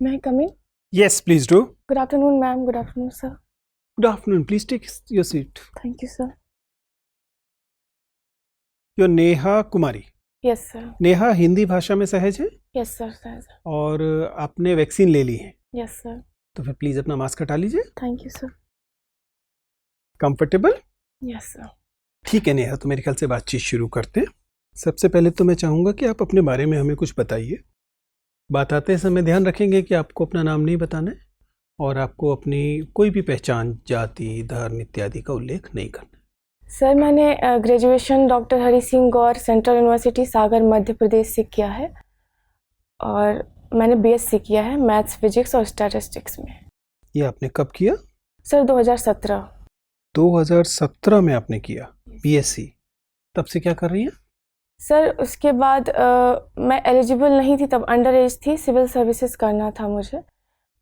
May I come in? Yes, please do. Good afternoon, ma'am. Good afternoon, sir. Good afternoon. Please take your seat. Thank you, sir. You're Neha Kumari. Yes, sir. Neha Hindi भाषा में सहज है Yes, sir. Sir. और आपने vaccine ले ली है. Yes, sir. तो फिर प्लीज अपना मास्क हटा लीजिए. Thank you, sir. Comfortable? Yes, sir. ठीक है नेहा, तो मेरे ख्याल से बातचीत शुरू करते हैं. सबसे पहले तो मैं चाहूँगा कि आप अपने बारे में हमें कुछ बताइए. बात आते समय ध्यान रखेंगे कि आपको अपना नाम नहीं बताना है और आपको अपनी कोई भी पहचान, जाति, धर्म इत्यादि का उल्लेख नहीं करना. सर मैंने ग्रेजुएशन डॉक्टर हरि सिंह गौर सेंट्रल यूनिवर्सिटी सागर मध्य प्रदेश से किया है और मैंने बीएससी किया है मैथ्स, फिजिक्स और स्टैटिस्टिक्स में. ये आपने कब किया? सर 2017. 2017 में आपने किया बीएससी. तब से क्या कर रही हैं? सर उसके बाद मैं एलिजिबल नहीं थी, तब अंडर एज थी, सिविल सर्विसेज करना था मुझे.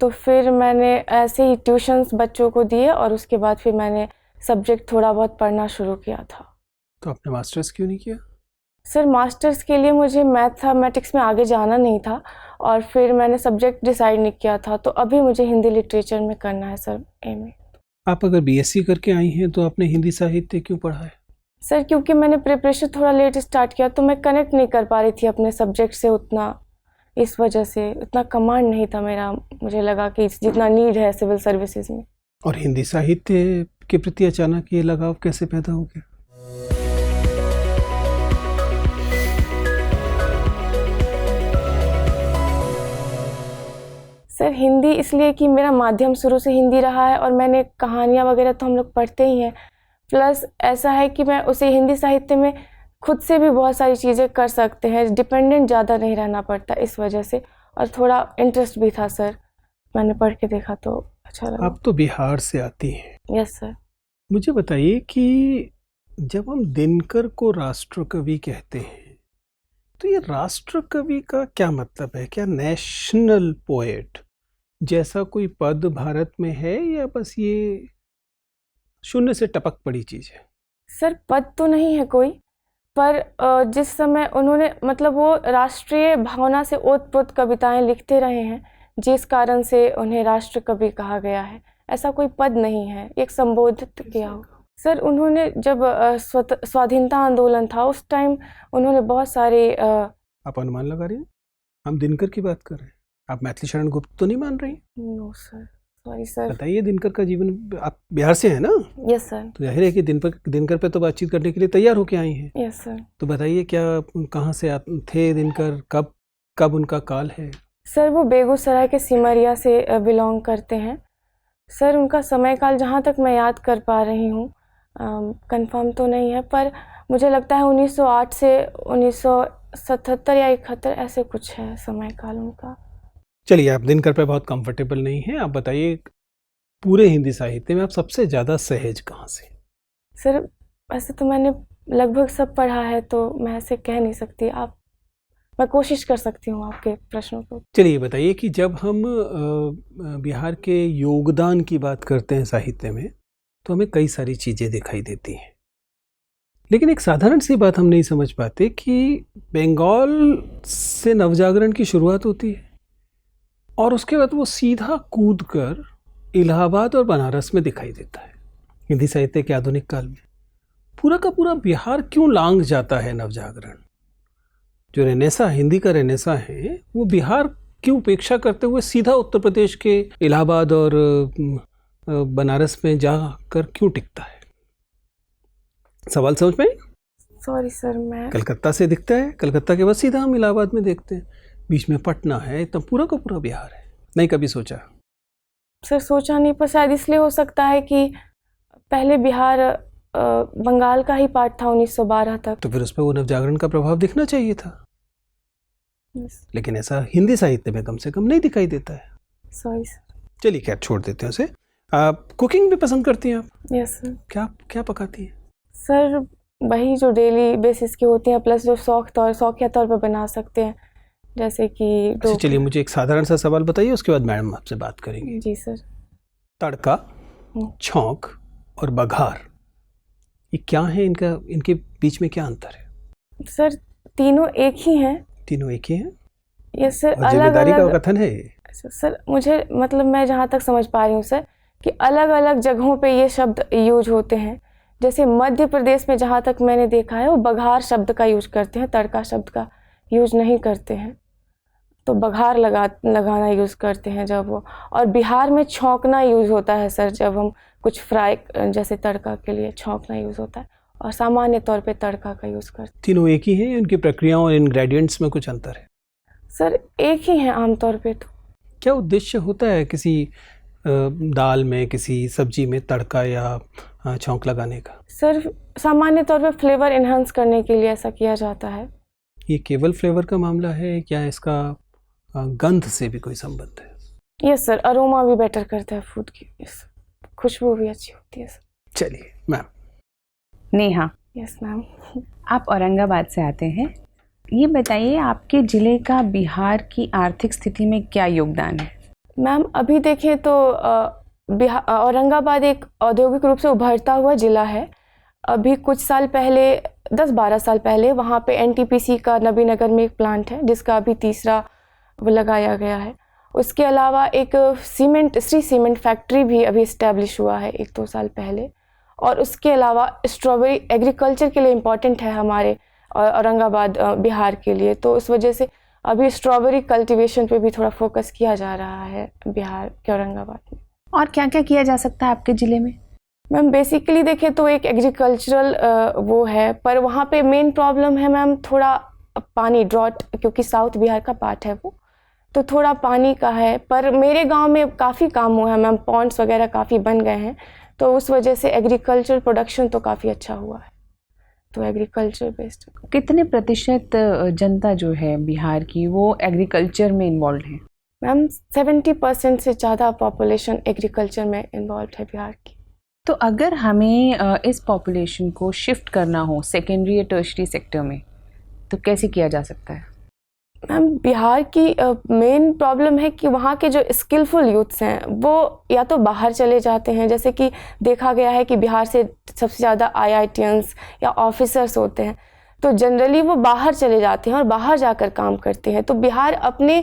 तो फिर मैंने ऐसे ही ट्यूशन्स बच्चों को दिए और उसके बाद फिर मैंने सब्जेक्ट थोड़ा बहुत पढ़ना शुरू किया था. तो आपने मास्टर्स क्यों नहीं किया? सर मास्टर्स के लिए मुझे मैथमेटिक्स में आगे जाना नहीं था और फिर मैंने सब्जेक्ट डिसाइड नहीं किया था, तो अभी मुझे हिंदी लिटरेचर में करना है सर एमए. आप अगर बीएससी करके आई हैं तो आपने हिंदी साहित्य क्यों पढ़ा है? सर क्योंकि मैंने प्रिपरेशन थोड़ा लेट स्टार्ट किया तो मैं कनेक्ट नहीं कर पा रही थी अपने सब्जेक्ट से उतना, इस वजह से उतना कमांड नहीं था मेरा. मुझे लगा कि जितना नीड है सिविल सर्विसेज में. और हिंदी साहित्य के प्रति अचानक ये लगाव कैसे पैदा हो गया? सर हिंदी इसलिए कि मेरा माध्यम शुरू से हिंदी रहा है और मैंने कहानियाँ वगैरह तो हम लोग पढ़ते ही हैं, प्लस ऐसा है कि मैं उसे हिंदी साहित्य में खुद से भी बहुत सारी चीज़ें कर सकते हैं, डिपेंडेंट ज़्यादा नहीं रहना पड़ता, इस वजह से. और थोड़ा इंटरेस्ट भी था सर, मैंने पढ़ के देखा तो अच्छा लगा. आप तो बिहार से आती हैं. Yes sir. मुझे बताइए कि जब हम दिनकर को राष्ट्रकवि कहते हैं तो ये राष्ट्रकवि का क्या मतलब है? क्या नेशनल पोएट जैसा कोई पद भारत में है या बस ये शून्य से टपक पड़ी चीज़ है? सर पद तो नहीं है कोई, पर जिस समय उन्होंने मतलब वो राष्ट्रीय भावना से ओतप्रोत कविताएं लिखते रहे हैं, जिस कारण से उन्हें राष्ट्र कवि कहा गया है. ऐसा कोई पद नहीं है, एक संबोधित किया हो. सर उन्होंने जब स्वाधीनता आंदोलन था उस टाइम उन्होंने बहुत सारे आप अनुमान लगा रही हैं? हम दिनकर की बात कर रहे हैं. आप मैथिली शरण गुप्त तो नहीं मान रही? No sir, sorry sir. बताइए दिनकर का जीवन. आप बिहार से हैं ना? Yes sir. तो जाहिर है कि दिनकर पे तो बातचीत करने के लिए तैयार होके आई हैं. Yes sir. तो बताइए क्या, कहाँ से थे दिनकर, कब उनका काल है? सर वो बेगूसराय के सिमरिया से बिलोंग करते हैं. सर उनका समय काल जहाँ तक मैं याद कर पा रही हूँ, कंफर्म तो नहीं है, पर मुझे लगता है 1908 से 1977 या 71 ऐसे कुछ है समय काल उनका. चलिए, आप दिनकर पे बहुत कंफर्टेबल नहीं हैं. आप बताइए पूरे हिंदी साहित्य में आप सबसे ज़्यादा सहज कहाँ से? सर ऐसे तो मैंने लगभग सब पढ़ा है तो मैं ऐसे कह नहीं सकती. मैं कोशिश कर सकती हूँ आपके प्रश्नों को. चलिए बताइए कि जब हम बिहार के योगदान की बात करते हैं साहित्य में तो हमें कई सारी चीज़ें दिखाई देती हैं, लेकिन एक साधारण सी बात हम नहीं समझ पाते कि बंगाल से नवजागरण की शुरुआत होती है और उसके बाद वो सीधा कूदकर इलाहाबाद और बनारस में दिखाई देता है. हिंदी साहित्य के आधुनिक काल में पूरा का पूरा बिहार क्यों लांग जाता है नवजागरण? जो रेनेसा, हिंदी का रेनेसा है, वो बिहार की उपेक्षा करते हुए सीधा उत्तर प्रदेश के इलाहाबाद और बनारस में जाकर क्यों टिकता है? सवाल समझ में? Sorry sir. मैं कलकत्ता से दिखता है, कलकत्ता के बाद सीधा हम इलाहाबाद में देखते हैं, बीच में पटना है, तब पूरा का पूरा बिहार है. नहीं कभी सोचा? सर सोचा नहीं, पर शायद इसलिए हो सकता है कि पहले बिहार बंगाल का ही पार्ट था 1912 तक. तो फिर उस पर वो नवजागरण का प्रभाव दिखना चाहिए था. लेकिन ऐसा हिंदी साहित्य में कम से कम नहीं दिखाई देता है. Sorry sir. चलिए खैर, छोड़ देते हैं उसे. आप कुकिंग भी पसंद करती हैं आप? Yes sir. क्या पकाती हैं? सर वही जो डेली बेसिस की होती हैं, प्लस जो शौकिया तौर पर बना सकते हैं, जैसे कि. चलिए मुझे एक साधारण सा सवाल बताइए, उसके बाद मैडम आपसे बात करेंगे. जी सर. तड़का, छौंक और बघार, ये क्या है? इनके बीच में क्या अंतर है? सर तीनों एक ही हैं. तीनों एक ही हैं? Yes sir. जिम्मेदारी का कथन है ये? सर मुझे मतलब मैं जहाँ तक समझ पा रही हूँ सर कि अलग अलग जगहों पे ये शब्द यूज होते हैं। जैसे मध्य प्रदेश में जहाँ तक मैंने देखा है वो बघार शब्द का यूज करते हैं, तड़का शब्द का यूज नहीं करते हैं। तो बघार लगाना यूज़ करते हैं जब वो, और बिहार में छौंकना यूज़ होता है सर, जब हम कुछ फ्राई जैसे तड़का के लिए छौंकना यूज़ होता है, और सामान्य तौर पे तड़का का यूज़ करते हैं। तीनों एक ही हैं, उनकी प्रक्रियाओं और इंग्रेडिएंट्स में कुछ अंतर है? सर एक ही है आमतौर पे। तो क्या उद्देश्य होता है किसी दाल में, किसी सब्जी में तड़का या छौंक लगाने का? सर सामान्य तौर पे फ्लेवर इन्हांस करने के लिए ऐसा किया जाता है। ये केवल फ्लेवर का मामला है, क्या इसका गंध से भी कोई संबंध है? यस सर, अरोमा भी बेटर करता है फूड की, यस, खुशबू भी अच्छी होती है सर। चलिए मैम। Neha, yes ma'am. आप औरंगाबाद से आते हैं, ये बताइए आपके ज़िले का बिहार की आर्थिक स्थिति में क्या योगदान है? मैम अभी देखें तो औरंगाबाद एक औद्योगिक रूप से उभरता हुआ ज़िला है। अभी कुछ साल पहले 10-12 साल पहले वहाँ पे NTPC का नबीनगर में एक प्लांट है जिसका अभी तीसरा वो लगाया गया है। उसके अलावा एक श्री सीमेंट फैक्ट्री भी अभी इस्टेब्लिश हुआ है 1-2 साल पहले। और उसके अलावा स्ट्रॉबेरी एग्रीकल्चर के लिए इम्पॉर्टेंट है हमारे औरंगाबाद बिहार के लिए, तो उस वजह से अभी स्ट्रॉबेरी कल्टीवेशन पे भी थोड़ा फोकस किया जा रहा है बिहार के औरंगाबाद में। और क्या क्या किया जा सकता है आपके ज़िले में? मैम बेसिकली देखें तो एक एग्रीकल्चरल वो है, पर वहाँ पे मेन प्रॉब्लम है मैम थोड़ा पानी, ड्रॉट, क्योंकि साउथ बिहार का पार्ट है वो, तो थोड़ा पानी का है। पर मेरे गांव में काफ़ी काम हुआ है मैम, पॉन्ड्स वगैरह काफ़ी बन गए हैं, तो उस वजह से एग्रीकल्चर प्रोडक्शन तो काफ़ी अच्छा हुआ है, तो एग्रीकल्चर बेस्ड। कितने प्रतिशत जनता जो है बिहार की वो एग्रीकल्चर में इन्वॉल्व है? मैम 70% से ज़्यादा पॉपुलेशन एग्रीकल्चर में इन्वॉल्व है बिहार की। तो अगर हमें इस पॉपुलेशन को शिफ्ट करना हो सेकेंडरी या टर्शरी सेक्टर में, तो कैसे किया जा सकता है? मैम बिहार की मेन प्रॉब्लम है कि वहाँ के जो स्किलफुल यूथ्स हैं वो या तो बाहर चले जाते हैं, जैसे कि देखा गया है कि बिहार से सबसे ज़्यादा IITians या ऑफिसर्स होते हैं, तो जनरली वो बाहर चले जाते हैं और बाहर जाकर काम करते हैं। तो बिहार अपने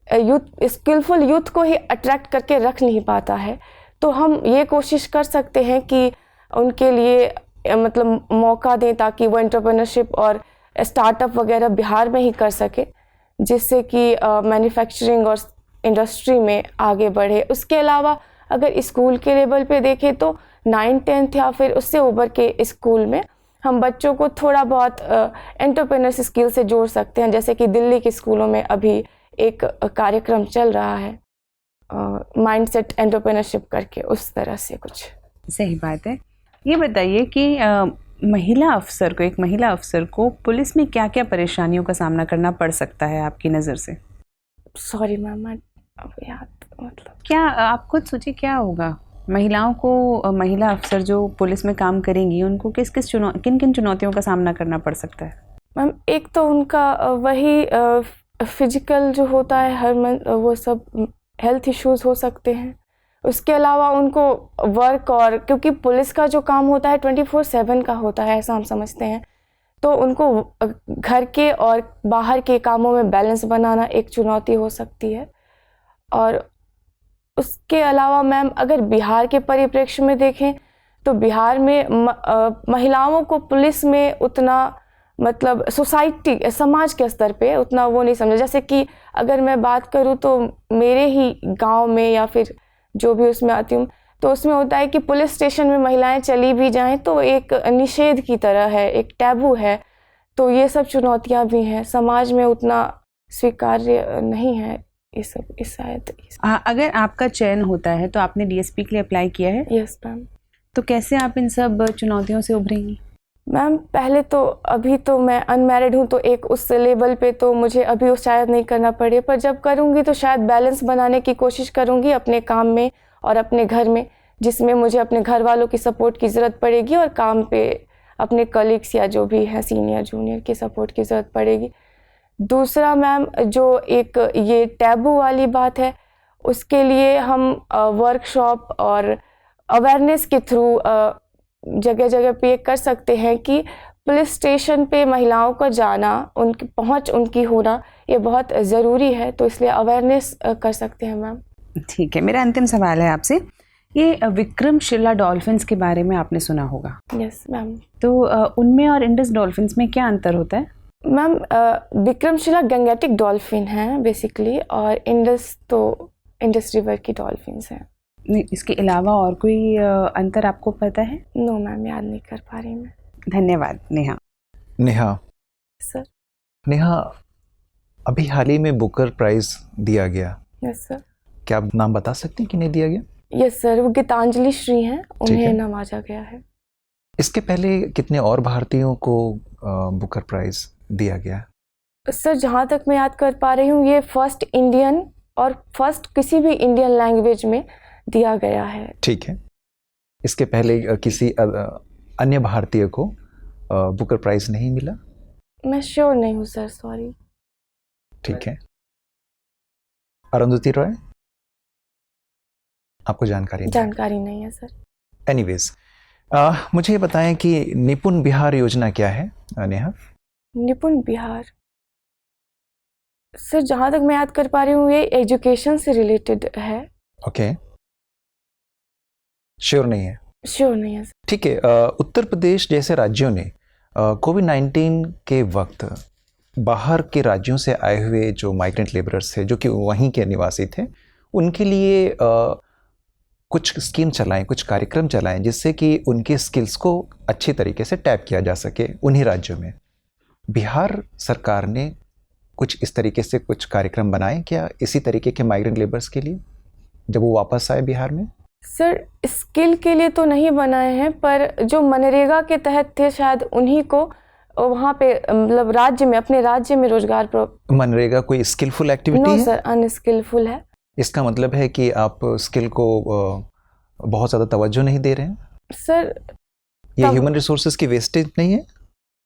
यूथ, स्किलफुल यूथ को ही अट्रैक्ट करके रख नहीं पाता है। तो हम ये कोशिश कर सकते हैं कि उनके लिए मतलब मौका दें ताकि वो एंटरप्रेन्योरशिप और स्टार्टअप वगैरह बिहार में ही कर सके, जिससे कि मैन्युफैक्चरिंग और इंडस्ट्री में आगे बढ़े। उसके अलावा अगर स्कूल के लेवल पे देखें तो 9th-10th या फिर उससे ऊपर के स्कूल में हम बच्चों को थोड़ा बहुत एंटरप्रेन्योरशिप स्किल से जोड़ सकते हैं, जैसे कि दिल्ली के स्कूलों में अभी एक कार्यक्रम चल रहा है माइंडसेट एंटरप्रेन्योरशिप करके, उस तरह से कुछ। सही बात है। ये बताइए कि महिला अफसर को पुलिस में क्या क्या परेशानियों का सामना करना पड़ सकता है आपकी नज़र से? सॉरी मैम, अब याद मतलब क्या आप खुद सोचिए क्या होगा महिलाओं को, महिला अफसर जो पुलिस में काम करेंगी उनको किन किन चुनौतियों का सामना करना पड़ सकता है? मैम एक तो उनका वही फिजिकल जो होता है हर वो सब हेल्थ इश्यूज हो सकते हैं। उसके अलावा उनको वर्क, और क्योंकि पुलिस का जो काम होता है 24/7 का होता है ऐसा हम समझते हैं, तो उनको घर के और बाहर के कामों में बैलेंस बनाना एक चुनौती हो सकती है। और उसके अलावा मैम अगर बिहार के परिप्रेक्ष्य में देखें तो बिहार में महिलाओं को पुलिस में उतना मतलब सोसाइटी, समाज के स्तर पे उतना वो नहीं समझा। जैसे कि अगर मैं बात करूँ तो मेरे ही गांव में या फिर जो भी उसमें आती हूँ, तो उसमें होता है कि पुलिस स्टेशन में महिलाएं चली भी जाएं तो एक निषेध की तरह है, एक टैबू है। तो ये सब चुनौतियाँ भी हैं, समाज में उतना स्वीकार्य नहीं है ये सब। इस शायद अगर आपका चयन होता है तो आपने DSP के लिए अप्लाई किया है? Yes ma'am. तो कैसे आप इन सब चुनौतियों से उभरेंगी? मैम पहले तो अभी तो मैं अनमैरिड हूँ, तो एक उस लेवल पे तो मुझे अभी वो शायद नहीं करना पड़े, पर जब करूँगी तो शायद बैलेंस बनाने की कोशिश करूँगी अपने काम में और अपने घर में, जिसमें मुझे अपने घर वालों की सपोर्ट की ज़रूरत पड़ेगी और काम पे अपने कलीग्स या जो भी हैं सीनियर जूनियर की सपोर्ट की ज़रूरत पड़ेगी। दूसरा मैम जो एक ये टैबू वाली बात है, उसके लिए हम वर्कशॉप और अवेयरनेस के थ्रू जगह जगह पे कर सकते हैं कि पुलिस स्टेशन पे महिलाओं का जाना, उनकी पहुंच उनकी होना ये बहुत ज़रूरी है, तो इसलिए अवेयरनेस कर सकते हैं मैम। ठीक है, मेरा अंतिम सवाल है आपसे, ये विक्रमशिला डॉल्फिन्स के बारे में आपने सुना होगा। Yes ma'am. तो उनमें और इंडस डॉल्फिन्स में क्या अंतर होता है? मैम विक्रमशिला गंगेटिक डॉल्फिन है बेसिकली, और इंडस तो इंडस रिवर की डॉल्फिन्स हैं। नहीं, इसके अलावा और कोई अंतर आपको पता है? नो मैम, याद नहीं कर पा रही मैं। धन्यवाद नेहा। नेहा, सर। नेहा, अभी हाल ही में बुकर प्राइज दिया गया, यस सर। क्या आप नाम बता सकते हैं किन्हें दिया गया? यस सर, वो गीतांजलि श्री हैं, उन्हें है। नवाजा गया है। इसके पहले कितने और भारतीयों को बुकर प्राइज दिया गया? सर जहाँ तक मैं याद कर पा रही हूँ, ये फर्स्ट इंडियन और फर्स्ट किसी भी इंडियन लैंग्वेज में दिया गया है। ठीक है, इसके पहले किसी अन्य भारतीय को बुकर प्राइज नहीं मिला? मैं श्योर नहीं हूँ सर, सॉरी। ठीक है, अरुंधति रॉय, आपको जानकारी नहीं? जानकारी नहीं है सर। एनीवेज, मुझे ये बताएं कि निपुण बिहार योजना क्या है नेहा? निपुण बिहार, सर जहाँ तक मैं याद कर पा रही हूँ, ये एजुकेशन से रिलेटेड है। ओके, श्योर नहीं है? श्योर नहीं है सर। ठीक है, उत्तर प्रदेश जैसे राज्यों ने कोविड-19 के वक्त बाहर के राज्यों से आए हुए जो माइग्रेंट लेबरर्स थे, जो कि वहीं के निवासी थे, उनके लिए कुछ स्कीम चलाएं, कुछ कार्यक्रम चलाएं, जिससे कि उनके स्किल्स को अच्छी तरीके से टैप किया जा सके उन्हीं राज्यों में। बिहार सरकार ने कुछ इस तरीके से कुछ कार्यक्रम बनाए क्या इसी तरीके के माइग्रेंट लेबर्स के लिए जब वो वापस आए बिहार में? सर स्किल के लिए तो नहीं बनाए हैं, पर जो मनरेगा के तहत थे शायद उन्हीं को वहाँ पे मतलब राज्य में, अपने राज्य में रोजगार। मनरेगा कोई स्किलफुल एक्टिविटी है? नो सर, अनस्किलफुल है। इसका मतलब है कि आप स्किल को बहुत ज़्यादा तवज्जो नहीं दे रहे हैं सर। ये ह्यूमन रिसोर्सेज की वेस्टेज नहीं है?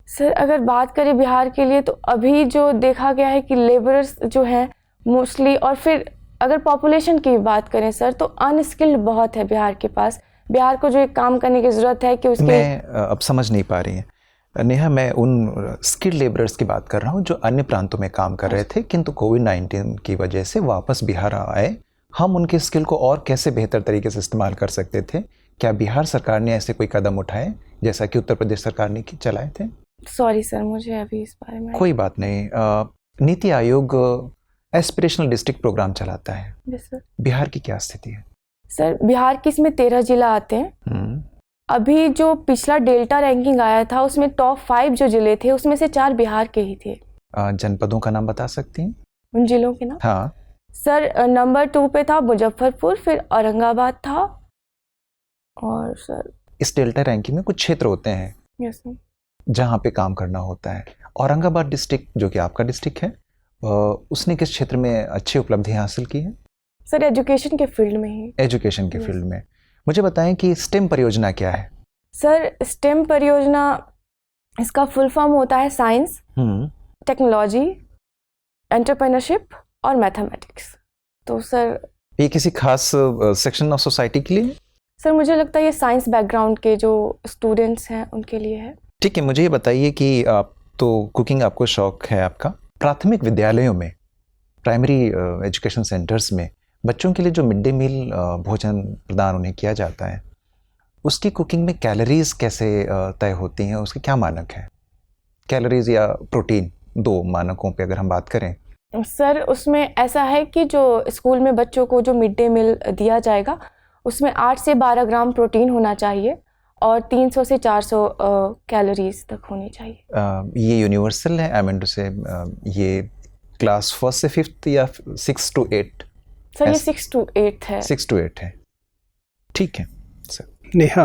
सर अगर बात करें बिहार के लिए, तो अभी जो देखा गया है कि लेबरर्स जो हैं मोस्टली, और फिर अगर पॉपुलेशन की बात करें सर, तो अनस्किल्ड बहुत है बिहार के पास। बिहार को जो एक काम करने की ज़रूरत है कि उसके। मैं अब समझ नहीं पा रही हैं नेहा, मैं उन स्किल्ड लेबरर्स की बात कर रहा हूँ जो अन्य प्रांतों में काम कर रहे थे, किंतु कोविड-19 की वजह से वापस बिहार आए। हम उनके स्किल को और कैसे बेहतर तरीके से इस्तेमाल कर सकते थे? क्या बिहार सरकार ने ऐसे कोई कदम उठाए जैसा कि उत्तर प्रदेश सरकार ने चलाए थे? सॉरी सर, मुझे अभी इस बारे में। कोई बात नहीं। NITI Aayog aspirational district programme चलाता है। Yes sir. बिहार की क्या स्थिति है? सर बिहार की इसमें 13 जिला आते हैं। अभी जो पिछला डेल्टा रैंकिंग आया था, उसमें टॉप 5 जो जिले थे, उसमें से 4 बिहार के ही थे। जनपदों का नाम बता सकती हैं? उन जिलों के नाम? हाँ सर नंबर 2 पे था मुजफ्फरपुर, फिर औरंगाबाद था, और सर इस डेल्टा रैंकिंग में कुछ क्षेत्र होते हैं यस सर जहाँ पे काम करना होता है। औरंगाबाद डिस्ट्रिक्ट जो कि आपका डिस्ट्रिक्ट है, उसने किस क्षेत्र में अच्छी उपलब्धियाँ हासिल की हैं? सर एजुकेशन के फील्ड में ही। एजुकेशन के फील्ड में। मुझे बताएं कि स्टेम परियोजना क्या है? सर स्टेम परियोजना, इसका फुल फॉर्म होता है साइंस, टेक्नोलॉजी, एंटरप्रेन्योरशिप और मैथमेटिक्स। तो सर ये किसी खास सेक्शन ऑफ सोसाइटी के लिए? सर मुझे लगता है ये साइंस बैकग्राउंड के जो स्टूडेंट्स हैं उनके लिए है। ठीक है, मुझे ये बताइए कि आप तो कुकिंग आपको शौक है आपका, प्राथमिक विद्यालयों में, प्राइमरी एजुकेशन सेंटर्स में बच्चों के लिए जो मिड डे मील भोजन प्रदान उन्हें किया जाता है, उसकी कुकिंग में कैलोरीज कैसे तय होती हैं? उसके क्या मानक हैं? कैलोरीज या प्रोटीन, 2 मानकों पे अगर हम बात करें। सर उसमें ऐसा है कि जो स्कूल में बच्चों को जो मिड डे मील दिया जाएगा, उसमें 8 से 12 ग्राम प्रोटीन होना चाहिए और 300 से 400 कैलोरीज तक होनी चाहिए। ये यूनिवर्सल है, आई मीन टू से ये क्लास 1 से 5th या 6 to 8? सर ये 6 to 8 है। 6 to 8 है, ठीक है सर। नेहा,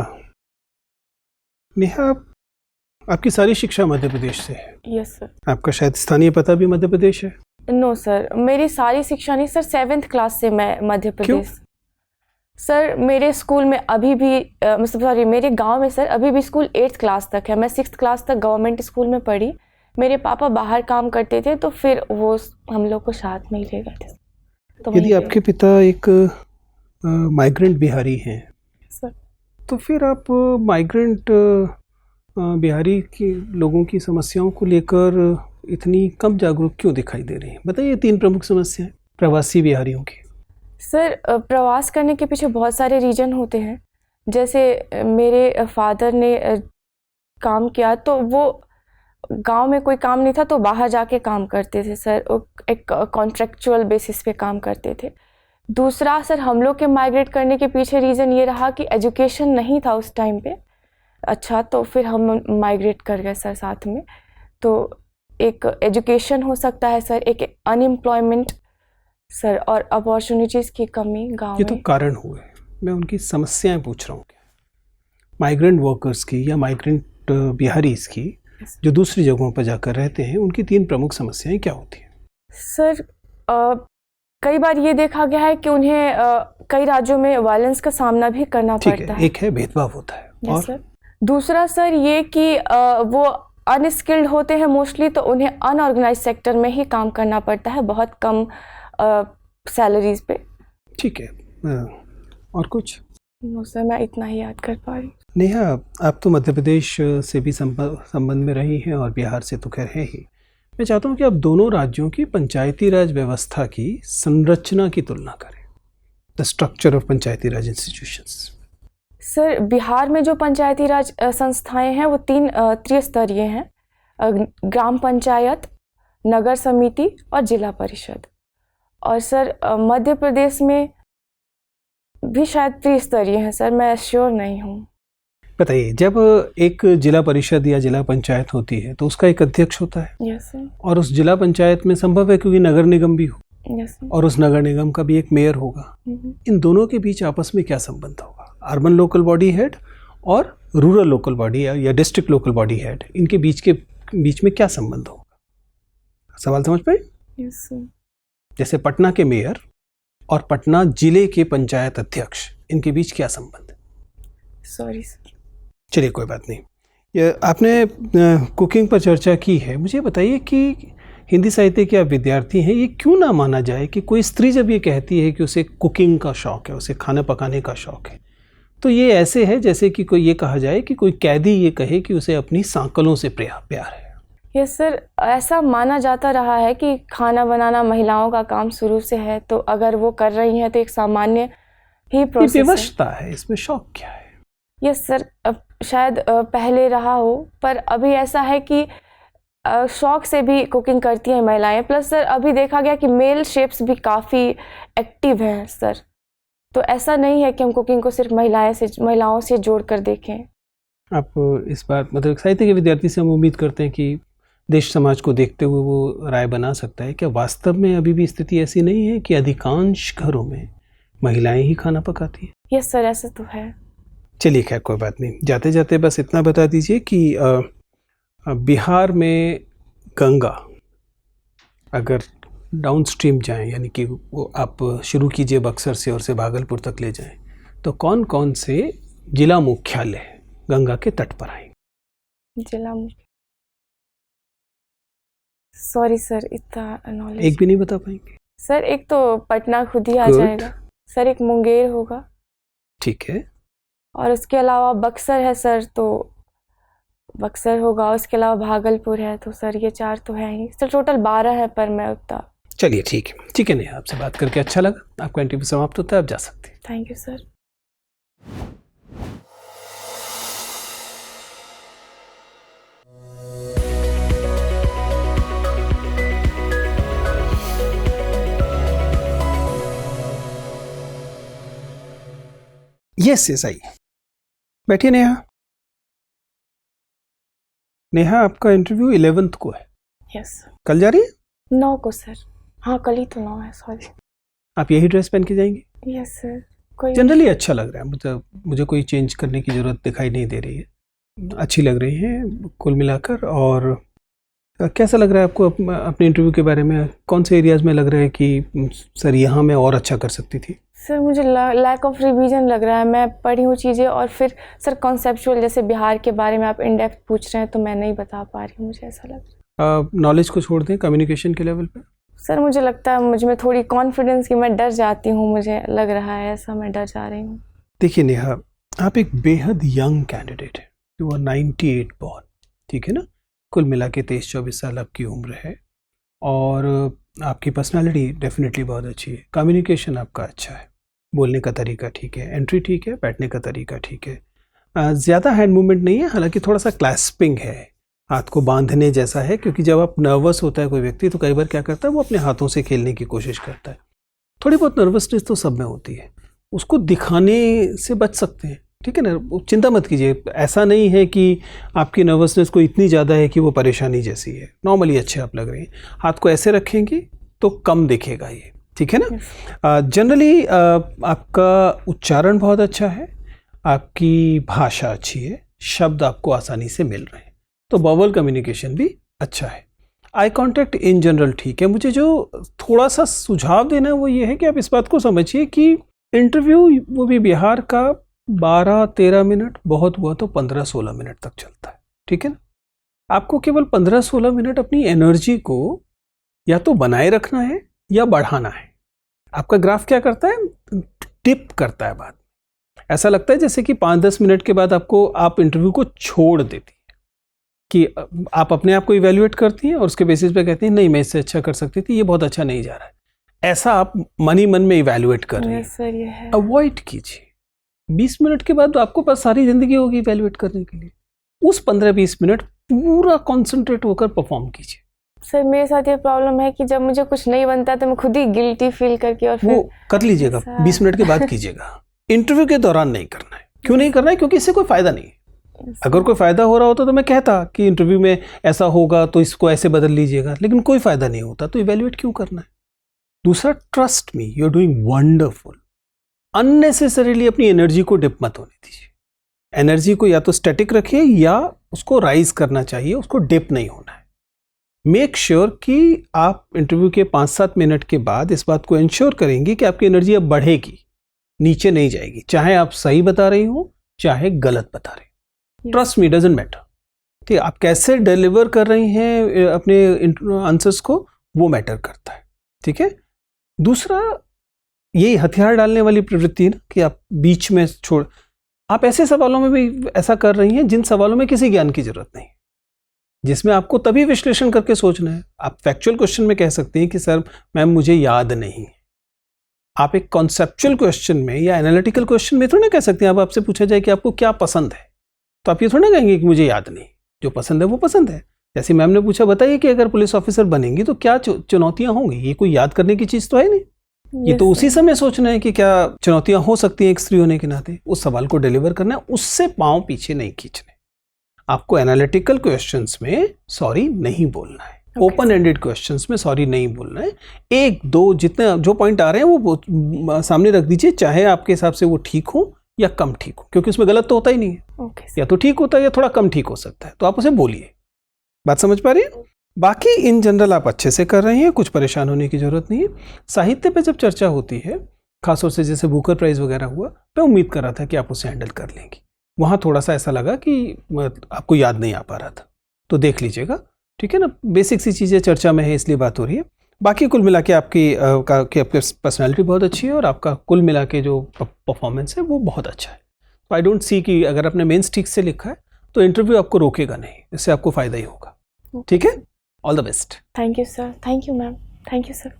आपकी सारी शिक्षा मध्य प्रदेश से है? Yes sir. आपका शायद स्थानीय पता भी मध्य प्रदेश है? नो सर, मेरी सारी शिक्षा नहीं सर, 7th क्लास से मैं मध्य प्रदेश। सर मेरे स्कूल में अभी भी सॉरी मेरे गांव में सर अभी भी स्कूल 8th क्लास तक है। मैं 6th क्लास तक गवर्नमेंट स्कूल में पढ़ी। मेरे पापा बाहर काम करते थे, तो फिर वो हम लोग को साथ में ही ले गए थे। तो यदि आपके पिता एक माइग्रेंट बिहारी हैं सर, तो फिर आप माइग्रेंट बिहारी के लोगों की समस्याओं को लेकर इतनी कम जागरूक क्यों दिखाई दे रही हैं? बताइए 3 प्रमुख समस्याएं प्रवासी बिहारियों की। सर प्रवास करने के पीछे बहुत सारे रीजन होते हैं। जैसे मेरे फादर ने काम किया तो वो गांव में कोई काम नहीं था तो बाहर जाके काम करते थे सर, एक कॉन्ट्रेक्चुअल बेसिस पे काम करते थे। दूसरा सर हम लोग के माइग्रेट करने के पीछे रीज़न ये रहा कि एजुकेशन नहीं था उस टाइम पे अच्छा, तो फिर हम माइग्रेट कर गए सर साथ में। तो एक एजुकेशन हो सकता है सर, एक अनएम्प्लॉयमेंट सर, और अपॉर्चुनिटीज़ की कमी गांव ये तो में। कारण हुए, मैं उनकी समस्याएं पूछ रहा हूँ। माइग्रेंट वर्कर्स की या माइग्रेंट बिहारीज की जो दूसरी जगहों पर जाकर रहते हैं, उनकी 3 प्रमुख समस्याएं क्या होती हैं? सर कई बार ये देखा गया है कि उन्हें कई राज्यों में वायलेंस का सामना भी करना पड़ता है। एक है भेदभाव होता है, और सर दूसरा सर ये कि वो अनस्किल्ड होते हैं मोस्टली, तो उन्हें अनऑर्गेनाइज सेक्टर में ही काम करना पड़ता है बहुत कम सैलरीज पे। ठीक है, और कुछ? नो सर, मैं इतना ही याद कर पा रही। नेहा, आप तो मध्य प्रदेश से भी संबंध में रही हैं और बिहार से तो खैर है ही। मैं चाहता हूं कि आप दोनों राज्यों की पंचायती राज व्यवस्था की संरचना की तुलना करें, the structure of Panchayati Raj institutions. Sir Bihar में जो पंचायती राज संस्थाएं हैं वो 3 त्रिस्तरीय हैं, ग्राम पंचायत, नगर समिति और जिला परिषद। और सर मध्य प्रदेश में भी शायद त्रिस्तरीय हैं सर, मैं श्योर नहीं हूँ। बताइए, जब एक जिला परिषद या जिला पंचायत होती है तो उसका एक अध्यक्ष होता है। Yes sir. और उस जिला पंचायत में संभव है क्योंकि नगर निगम भी हो, यस सर। और उस नगर निगम का भी एक मेयर होगा। इन दोनों के बीच आपस में क्या संबंध होगा? अर्बन लोकल बॉडी हेड और रूरल लोकल बॉडी या डिस्ट्रिक्ट लोकल बॉडी हेड, इनके बीच में क्या संबंध होगा? सवाल समझ पाए? Yes sir. जैसे पटना के मेयर और पटना जिले के पंचायत अध्यक्ष, इनके बीच क्या संबंध? Sorry sir. चलिए कोई बात नहीं। ये आपने कुकिंग पर चर्चा की है, मुझे बताइए कि हिंदी साहित्य के आप विद्यार्थी हैं, ये क्यों ना माना जाए कि कोई स्त्री जब ये कहती है कि उसे कुकिंग का शौक है, उसे खाना पकाने का शौक है, तो ये ऐसे है जैसे कि कोई ये कहा जाए कि कोई कैदी ये कहे कि उसे अपनी सांकलों से प्यार है। यस सर, ऐसा माना जाता रहा है कि खाना बनाना महिलाओं का काम शुरू से है, तो अगर वो कर रही हैं तो एक सामान्य ही प्रोसेस है। विवशता है, इसमें शौक क्या है? यस सर, शायद पहले रहा हो, पर अभी ऐसा है कि शौक से भी कुकिंग करती हैं महिलाएं। प्लस सर अभी देखा गया कि मेल शेफ्स भी काफ़ी एक्टिव हैं सर, तो ऐसा नहीं है कि हम कुकिंग को सिर्फ महिलाओं से जोड़ कर देखें। आप इस बार मतलब साहित्य के विद्यार्थी से हम उम्मीद करते हैं कि देश समाज को देखते हुए वो राय बना सकता है। क्या वास्तव में अभी भी स्थिति ऐसी नहीं है कि अधिकांश घरों में महिलाएं ही खाना पकाती हैं? यस सर, ऐसा तो है। चलिए खैर कोई बात नहीं, जाते जाते बस इतना बता दीजिए कि बिहार में गंगा अगर डाउन स्ट्रीम जाएँ, यानी कि वो आप शुरू कीजिए बक्सर से और से भागलपुर तक ले जाएं, तो कौन कौन से जिला मुख्यालय गंगा के तट पर आएंगे? जिला मुख्य, सॉरी सर, इतना नॉलेज एक भी नहीं बता पाएंगे? सर एक तो पटना खुद ही आ Good. जाएगा सर, एक मुंगेर होगा, ठीक है, और उसके अलावा बक्सर है सर, तो बक्सर होगा। उसके अलावा भागलपुर है, तो सर ये 4 तो है ही सर, टोटल 12 है, पर मैं उतना। चलिए ठीक है नेहा, आपसे बात करके अच्छा लगा। आपका इंटरव्यू समाप्त होता है, आप जा सकते हैं। Thank you sir. यस आइए, बैठिए नेहा। नेहा, आपका इंटरव्यू 11th को है। यस। कल जा रही है? 9 को सर। हाँ, कल ही तो 9 है, सॉरी। आप यही ड्रेस पहन के जाएंगी? Yes sir. कोई जनरली अच्छा लग रहा है, मतलब मुझे कोई चेंज करने की ज़रूरत दिखाई नहीं दे रही है, अच्छी लग रही है कुल मिलाकर। और कैसा लग रहा है आपको अपने इंटरव्यू के बारे में? कौन से एरियाज़ में लग रहा है कि सर यहाँ मैं और अच्छा कर सकती थी? सर मुझे लैक ऑफ रिवीजन लग रहा है। मैं पढ़ी हूँ चीज़ें, और फिर सर कॉन्सेप्चुअल, जैसे बिहार के बारे में आप इन डेप्थ पूछ रहे हैं तो मैं नहीं बता पा रही हूँ, मुझे ऐसा लग रहा है। नॉलेज को छोड़ दें, कम्युनिकेशन के लेवल पे? सर मुझे लगता है मुझ में थोड़ी कॉन्फिडेंस की मैं डर जाती हूँ, मुझे लग रहा है ऐसा, मैं डर जा रही हूँ। देखिए नेहा, आप एक बेहद यंग कैंडिडेट है, यू आर 98 बॉर्न, ठीक है ना? कुल मिला के 23-24 साल आपकी उम्र है और आपकी पर्सनालिटी डेफिनेटली बहुत अच्छी है, कम्युनिकेशन आपका अच्छा है, बोलने का तरीका ठीक है, एंट्री ठीक है, बैठने का तरीका ठीक है, ज़्यादा हैंड मूवमेंट नहीं है, हालांकि थोड़ा सा क्लैस्पिंग है, हाथ को बांधने जैसा है, क्योंकि जब आप नर्वस होता है कोई व्यक्ति तो कई बार क्या करता है वो अपने हाथों से खेलने की कोशिश करता है। थोड़ी बहुत नर्वसनेस तो सब में होती है, उसको दिखाने से बच सकते हैं, ठीक है ना, चिंता मत कीजिए। ऐसा नहीं है कि आपकी नर्वसनेस को इतनी ज़्यादा है कि वो परेशानी जैसी है, नॉर्मली अच्छे आप लग रहे हैं। हाथ को ऐसे रखेंगे तो कम दिखेगा ये, ठीक है ना। जनरली आपका उच्चारण बहुत अच्छा है, आपकी भाषा अच्छी है, शब्द आपको आसानी से मिल रहे हैं, तो वर्बल कम्युनिकेशन भी अच्छा है। आई कांटेक्ट इन जनरल ठीक है। मुझे जो थोड़ा सा सुझाव देना है वो ये है कि आप इस बात को समझिए कि इंटरव्यू वो भी बिहार का 12-13 मिनट, बहुत हुआ तो 15-16 मिनट तक चलता है, ठीक है ना। आपको केवल 15-16 मिनट अपनी एनर्जी को या तो बनाए रखना है या बढ़ाना है। आपका ग्राफ क्या करता है, टिप करता है बाद में। ऐसा लगता है जैसे कि 5-10 मिनट के बाद आप इंटरव्यू को छोड़ देती है, कि आप अपने आप को इवैल्यूएट करती हैं और उसके बेसिस पे कहती हैं नहीं मैं इससे अच्छा कर सकती थी, ये बहुत अच्छा नहीं जा रहा है। ऐसा आप मन ही मन में इवैल्यूएट कर रही हैं। अवॉइड कीजिए। 20 मिनट के बाद आपको पास सारी जिंदगी होगी इवैल्यूएट करने के लिए। उस 15-20 मिनट पूरा कॉन्सेंट्रेट होकर परफॉर्म कीजिए। सर मेरे साथ ये प्रॉब्लम है कि जब मुझे कुछ नहीं बनता तो मैं खुद ही गिल्टी फील करके और फिर वो कर लीजिएगा, 20 मिनट के बाद कीजिएगा, इंटरव्यू के दौरान नहीं करना है। क्यों नहीं करना है, क्योंकि इससे कोई फायदा नहीं है। अगर कोई फायदा हो रहा होता तो मैं कहता कि इंटरव्यू में ऐसा होगा तो इसको ऐसे बदल लीजिएगा, लेकिन कोई फायदा नहीं होता तो इवैल्यूएट क्यों करना है। दूसरा, trust me, you are doing wonderful. Unnecessarily अपनी एनर्जी को डिप मत होने दीजिए। एनर्जी को या तो स्टैटिक रखिए या उसको राइज करना चाहिए, उसको डिप नहीं होना है। मेक श्योर कि आप इंटरव्यू के 5-7 मिनट के बाद इस बात को इंश्योर करेंगे कि आपकी एनर्जी अब बढ़ेगी, नीचे नहीं जाएगी, चाहे आप सही बता रही हो चाहे गलत बता रही हो। Trust me, doesn't matter. ठीक है, आप कैसे डिलीवर कर रही हैं अपने आंसर्स को, वो मैटर करता है, ठीक है। दूसरा, यही हथियार डालने वाली प्रवृत्ति है ना कि आप बीच में छोड़, आप ऐसे सवालों में भी ऐसा कर रही हैं जिन सवालों में किसी ज्ञान की जरूरत नहीं, जिसमें आपको तभी विश्लेषण करके सोचना है। आप फैक्चुअल क्वेश्चन में कह सकते हैं कि सर मैम मुझे याद नहीं। आप एक कॉन्सेप्चुअल क्वेश्चन में या एनालिटिकल क्वेश्चन में थोड़ा ना कह सकते हैं। अब आपसे पूछा जाए कि आपको क्या पसंद है, तो आप ये थोड़ा ना कहेंगे कि मुझे याद नहीं, जो पसंद है वो पसंद है। जैसे मैम ने पूछा, बताइए कि अगर पुलिस ऑफिसर बनेंगी तो क्या चुनौतियां होंगी, ये कोई याद करने की चीज तो है नहीं। ये तो उसी समय सोचना है कि क्या चुनौतियां हो सकती हैं एक स्त्री होने के नाते, उस सवाल को डिलीवर करना है, उससे पांव पीछे नहीं खींचने। आपको एनालिटिकल क्वेश्चंस में सॉरी नहीं बोलना है, ओपन एंडेड क्वेश्चंस में सॉरी नहीं बोलना है। 1-2 जितने जो पॉइंट आ रहे हैं वो सामने रख दीजिए, चाहे आपके हिसाब से वो ठीक हो या कम ठीक हो, क्योंकि उसमें गलत तो होता ही नहीं है। या तो ठीक होता है या थोड़ा कम ठीक हो सकता है, तो आप उसे बोलिए। बात समझ पा रही है? बाकी इन जनरल आप अच्छे से कर रही हैं, कुछ परेशान होने की जरूरत नहीं है। साहित्य पे जब चर्चा होती है, खासतौर से जैसे बुकर प्राइज वगैरह हुआ, मैं उम्मीद कर रहा था कि आप उसे हैंडल कर लेंगी। वहाँ थोड़ा सा ऐसा लगा कि आपको याद नहीं आ पा रहा था, तो देख लीजिएगा, ठीक है ना। बेसिक सी चीज़ें चर्चा में है इसलिए बात हो रही है। बाकी कुल मिला के आपकी पर्सनैलिटी बहुत अच्छी है और आपका कुल मिला के जो परफॉर्मेंस है वो बहुत अच्छा है। तो आई डोंट सी कि अगर आपने मेंस ठीक से लिखा है तो इंटरव्यू आपको रोकेगा नहीं, इससे आपको फ़ायदा ही होगा, ठीक है। All the best. Thank you sir, thank you ma'am, thank you sir.